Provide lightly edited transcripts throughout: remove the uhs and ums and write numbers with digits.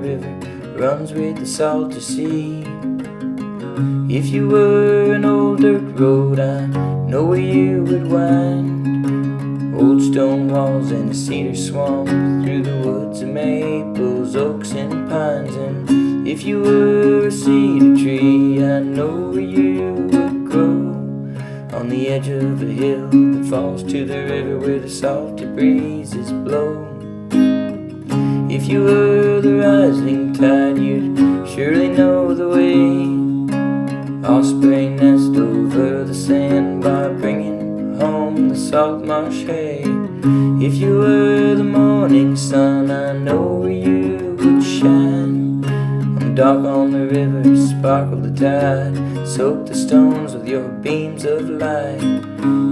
river runs with the salty sea. If you were an old dirt road, I know where you would wind. Old stone walls and a cedar swamp, through the woods of maples, oaks and pines. And if you were a cedar tree, I know where you would grow, on the edge of a hill that falls to the river where the salty breezes blow. If you were the rising tide, you'd surely know the way. Osprey nest over the sandbar, bringing home the salt marsh hay. If you were the morning sun, I know where you would shine. On dock on the river, sparkle the tide, soak the stones with your beams of light.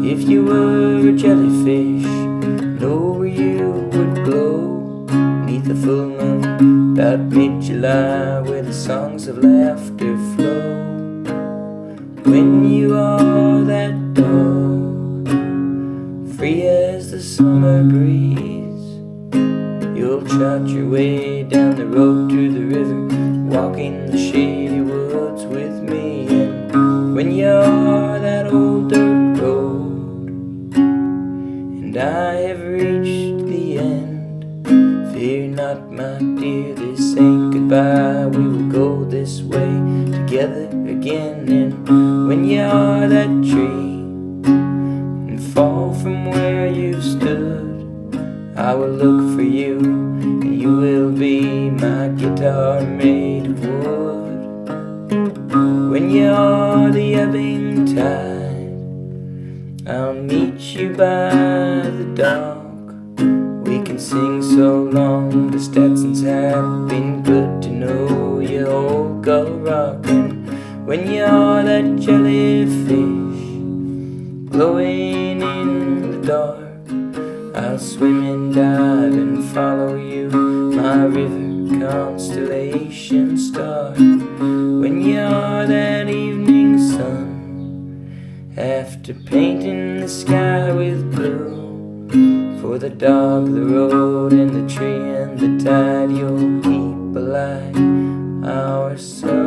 If you were a jellyfish, know where you would glow, neath the full moon, about mid-July, where the songs of laughter flow. When you are that dog, free as the summer breeze, you'll trot your way down the road to the river, walking the shady woods with me. And when you are that old dirt road, and I have reached the end, fear not, my dear, this ain't goodbye. We will go this way together again. And when you are that tree and fall from where you stood, I will look for you, and you will be my guitar made of wood. When you are the ebbing tide, I'll meet you by the dock. We can sing so long, the Stetsons have been good to know you, old Gull Rock. And when you are that jellyfish glowing in the dark, I'll swim and dive and follow you, my river constellation star. When you are that evening sun, after painting the sky with blue, for the dog, the road, and the tree and the tide, you'll keep alive our sun.